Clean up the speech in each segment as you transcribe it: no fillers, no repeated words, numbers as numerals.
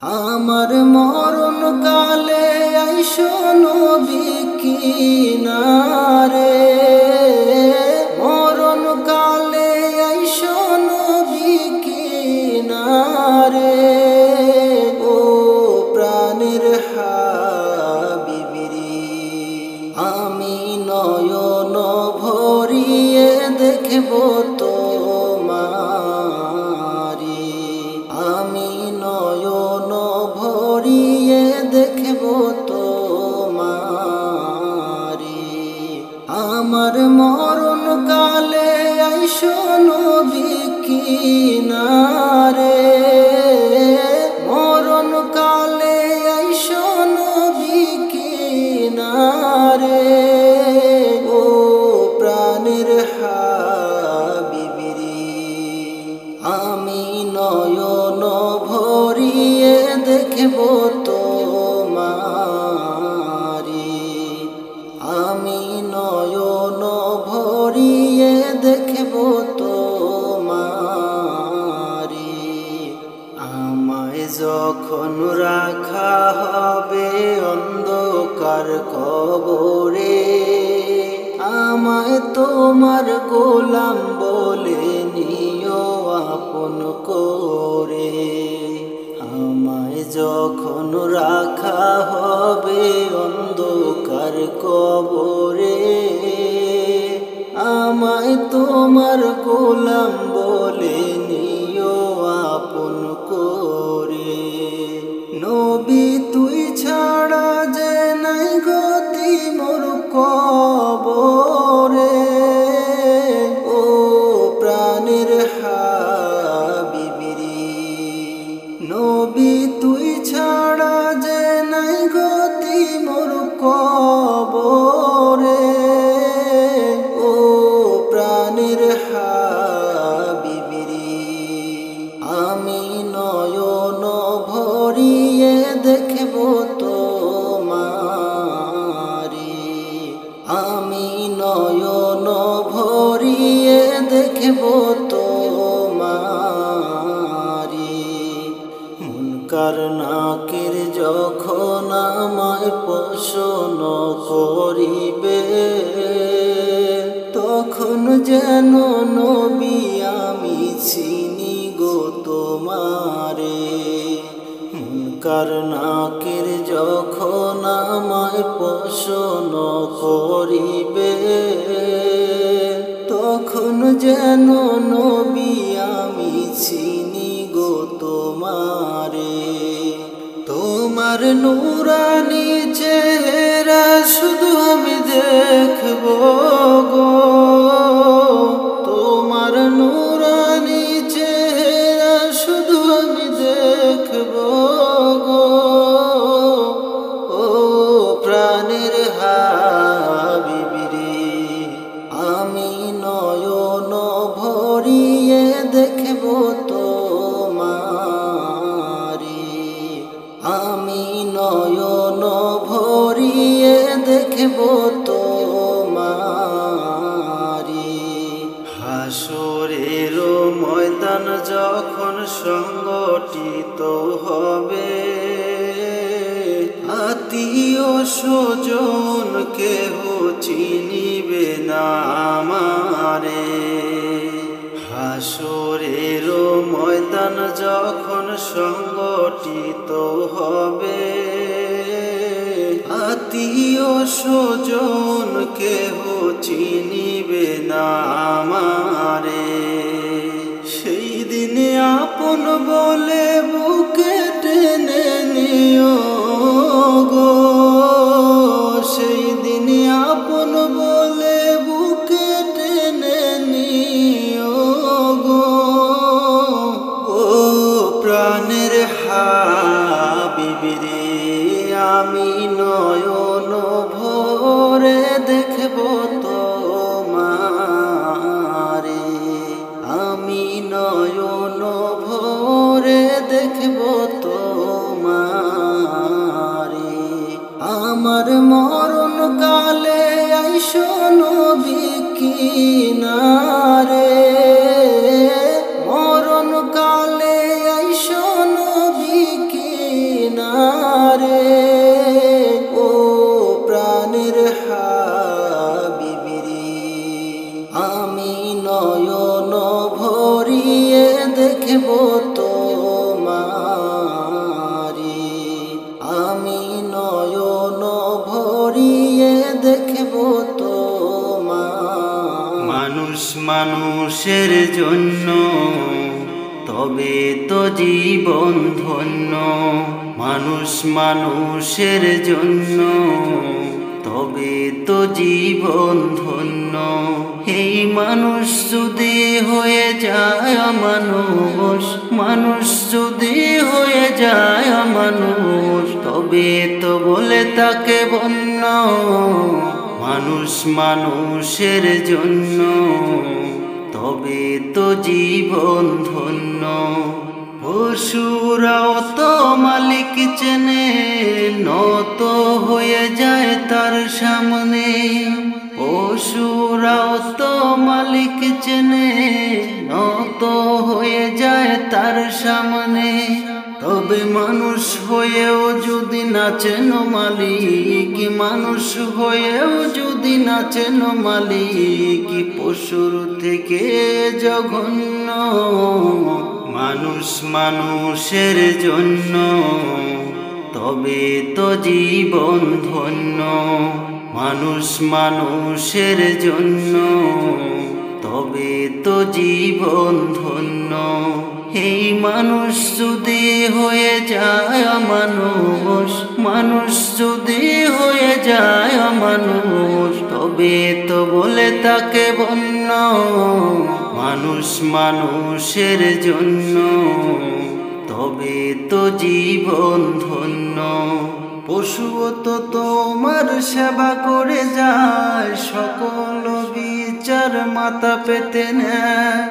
আমার মরণ কালে আইসো নবী কিনারে, মরণ কালে আইসো নবী কিনারে। ও প্রাণের হাবিবিরি, আমি নয়ন ভরিয়ে দেখব তোমারি, আমি নয়ন ভরিয়ে দেখব তোমারি। আমার মরণ কালে আইসো নবী কিনারে, মরণ কালে আইসো নবী কিনারে। ও প্রাণের হাবিবিরি, আমি নয়ন ভরিয়ে দেখব তোমারি, আমি নয়ন ভরিয়ে দেখব তোমারি। আমায় যখন রাখা হবে অন্ধকার কবরে, আমায় তোমার গোলাম বলে নিও আপন করে। আমায় যখন রাখা হবে অন্ধকার কবরে, আমায় তোমার গোলাম বলে নিও আপন করে। নবী তুই ছাড়া যে নাই গতি মোর কবরে, ও প্রাণের হাবিবিরি, নবী তুই ছাড়া যে নাই গতি মোর কবরে। ও প্রাণের হাবিবিরি, আমি নয়ন ভরিয়ে দেখব তোমারি, আমি নয়ন ভরিয়ে দেখব তোমারি। মুনকার নাকির যখন আমায় পোষণ করিবে, তখন যেন নবী আমি চিনি গো তোমারে। মুনকার নাকির যখন আমায় পোষণ করিবে, তখন যেন নবী আমি চিনি গো তোমারে। তোমার নূরানি চেহারা শুধু আমি দেখব গো, তোমার নূরানি চেহারা শুধু আমি দেখব গো। ও প্রাণের হাবিবিরি, আমি নয়ন ভরিয়ে দেখব তোমারি, আমি নয়ন ভরিয়ে দেখব তোমারি। হাসরের ময়দান যখন সংগঠিত হবে, আত্মীয় স্বজন কেহ চিনিবে না আমারে। হাসরের ময়দান যখন সংগঠিত হবে, আত্মীয় স্বজন কেহ চিনিবে না আমারে। সেই দিনে আপন বলে বুকে টেনে নিও গো, সেই দিনে আপন বলে বুকে টেনে নিও গো। ও প্রাণের হাবিবিরি, আমি নয়ন ভরে দেখব তোমারে, আমি নয়ন ভরে দেখব তোমারে। আমার মরণ কালে আইসো নবী কিনারে, মরণ কালে আইসো নবী কিনারে। মদিনারে ও প্রাণের হাবিবিরে আমি নয়ন ভরিয়ে দেখব তোমারে আমি নয়ন ভরিয়ে দেখব তোমার মানুষ মানুষের জন্য তবে তো জীবন ধন্য মানুষ মানুষের জন্য তবে তো জীবন ধন্য এই মানুষ যদি হয়ে যায় মানুষ মানুষ যদি হয়ে যায় মানুষ তবে তো বলে তাকে বন্য মানুষ মানুষের জন্য তবে তো জীবন ধন্য পশুরাও তো মালিক চেনে নত হয়ে যায় তার সামনে পশুরাও তো মালিক চেনে নত হয়ে যায় তার সামনে তবে মানুষ হয়েও যদি নাচেন মালিক মানুষ হয়েও যদি নাচেন মালিক পশুর থেকে জঘন্য মানুষ মানুষের জন্য তবে তো জীবন ধন্য মানুষ মানুষের জন্য তবে তো জীবন ধন্য এই মানুষ যদি হয়ে যায় মানুষ মানুষ যদি হয়ে যায় মানুষ তবে তো বলে তাকে বন্য মানুষ মানুষের জন্য তবে তো জীবন ধন্য পশুও তো তোমার সেবা করে যায় সকল বিচার মাথা পেতে নেয়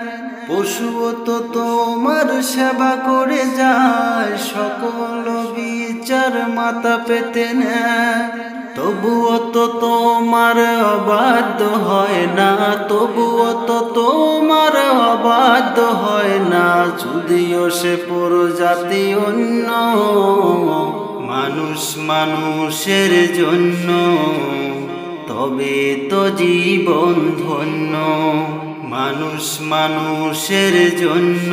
পশুও তো তোমার সেবা করে যায় সকল বিচার মাথা পেতে নেয় তবুও তো তোমার অবাধ্য হয় না তবুও তো তোমার অবাধ্য হয় না যদিও সে প্রজাতি অন্য মানুষ মানুষের জন্য তবে তো জীবন ধন্য মানুষ মানুষের জন্য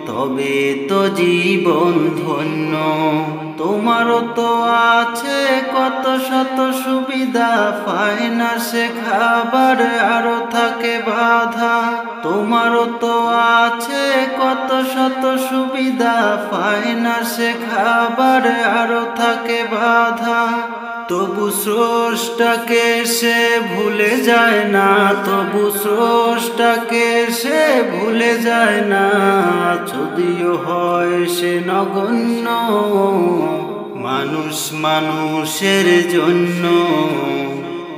তবে তো জীবন ধন্য তোমারও তো আছে কত শত সুবিধা পায় না সে খাবার আরো থাকে বাধা তোমারও তো আছে কত শত সুবিধা পায় না সে খাবার আরো থাকে বাধা তবু স্রষ্টাকে সে ভুলে যায় না তবু স্রষ্টাকে সে ভুলে যায় না যদিও হয় সে নগণ্য মানুষ মানুষের জন্য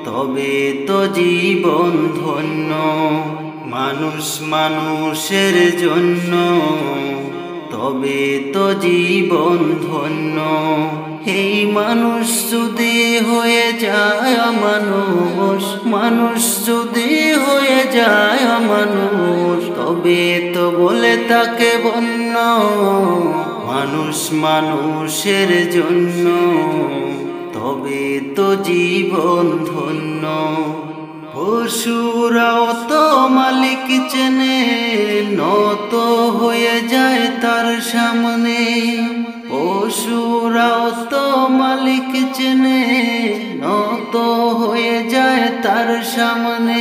তবে তো জীবন ধন্য মানুষ মানুষের জন্য তবে তো জীবন ধন্য এই মানুষ যদি হয়ে যায় মানুষ মানুষ যদি হয়ে যায় মানুষ তবে তো বলে তাকে বন্য মানুষ মানুষের জন্য তবে তো জীবন ধন্য পশুরাও তো মালিক চেনে নত হয়ে যায় তার সামনে পশুরাও তো মালিক চেনে নত হয়ে যায় তার সামনে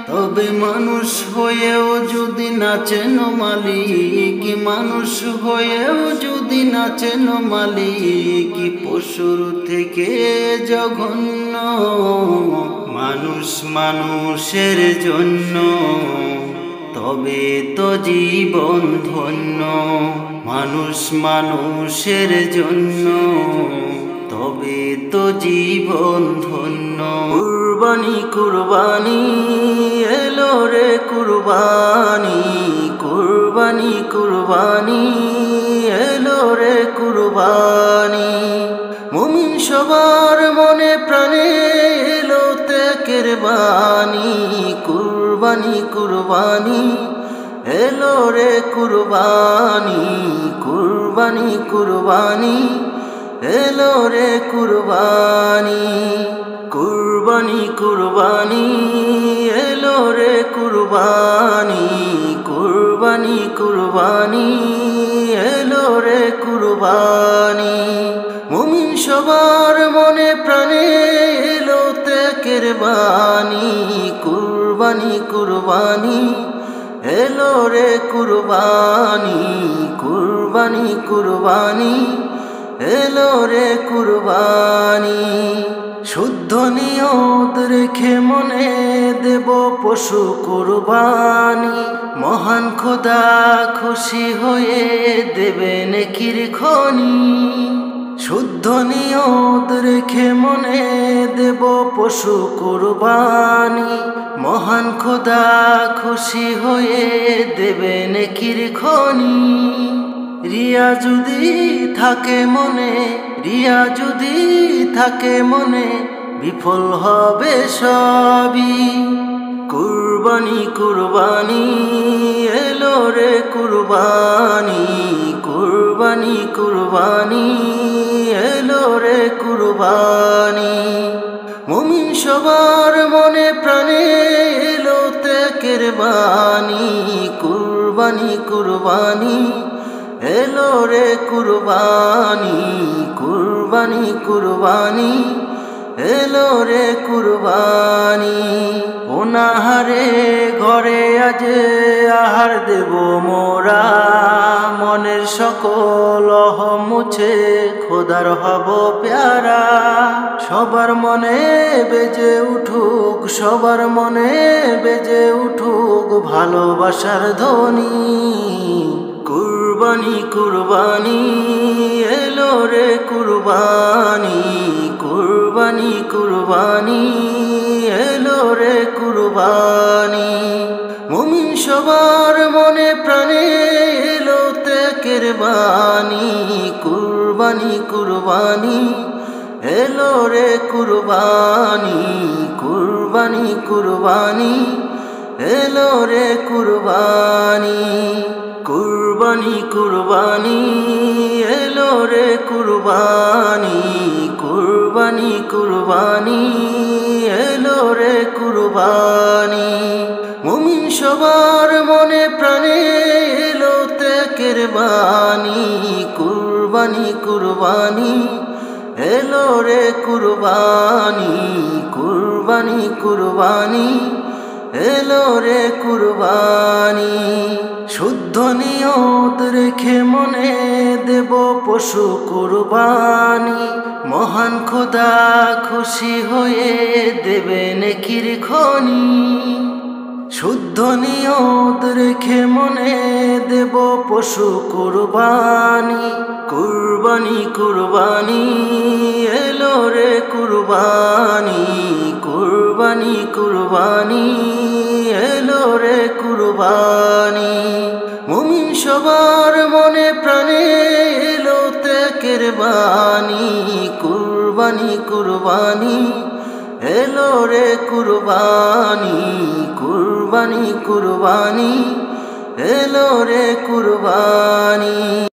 তবে মানুষ হয়েও যদি নাচেন মালিক মানুষ হয়েও যদি নাচেন মালিক পশুর থেকে জঘন্য মানুষ মানুষের জন্য তবে তো জীবন ধন্য মানুষ মানুষের জন্য তবে তো জীবন ধন্য কুরবানি কুরবানি এলো রে কুরবানি কুরবানি কুরবানি এলো রে কুরবানি মুমিন সবার মনে প্রাণে এলো ত্যাগের বাণী কুরবানি কুরবানি এলো রে কুরবানি কুরবানি কুরবানি এলো রে কুরবানি কুরবানি কুরবানি এলো রে কুরবানি কুরবানি কুরবানি এলো রে কুরবানি মুমিন সবার মনে প্রাণে এলো ত্যাগের বাণী কুরবানি কুরবানি এলো রে কুরবানি কুরবানি কুরবানি এলো রে কুরবানি শুদ্ধ নিয়ত রেখে মনে দেব পশু কুরবানি মহান খোদা খুশি হয়ে দেবে নেকির খনি শুদ্ধ নিয়ত রেখে মনে দেব পশু কুরবানি মহান খোদা খুশি হয়ে দেবে নেকির খনি রিয়া যদি থাকে মনে রিয়া যদি থাকে মনে বিফল হবে সবই কুরবানি কুরবানি এলো রে কুরবানি কুরবানি কুরবানি এলো রে কুরবানি মুমিন সবার মনে প্রাণে এলো ত্যাগের বাণী কুরবানি কুরবানি এলো রে কুরবানি কুরবানি কুরবানি এলো রে কুরবানি অনাহারে ঘরে আজ আহার দেব মোরা মনের সকল অহম মুছে খোদার হব প্যারা সবার মনে বেজে উঠুক সবার মনে বেজে উঠুক ভালোবাসার ধ্বনি কুরবানি কুরবানি এলো রে কুরবানি কুরবানি কুরবানি এলো রে কুরবানি মুমিন সবার মনে প্রাণে এলো ত্যাগের বাণী কুরবানি কুরবানি এলো রে কুরবানি কুরবানি কুরবানি এলো রে কুরবানি কুরবানি কুরবানি এলো রে কুরবানি কুরবানি কুরবানি এলো রে কুরবানি মুমিন সবার মনে প্রাণে এলো ত্যাগের বাণী কুরবানি কুরবানি এলো রে কুরবানি কুরবানি কুরবানি এলো রে কুরবানি শুদ্ধ নিয়ত রেখে মনে দেব পশু কুরবানি মহান খোদা খুশি হয়ে দেবে নেকির খনি শুদ্ধ নিয়ত রেখে মনে দেব পশু কুরবানি কুরবানি কুরবানি এলো রে কুরবানি কুরবানি কুরবানি এলো রে কুরবানি মুমিন সবার মনে প্রাণে এলো ত্যাগের বাণী কুরবানি কুরবানি এলো রে কুরবানি কুরবানি কুরবানি এলো রে কুরবানি।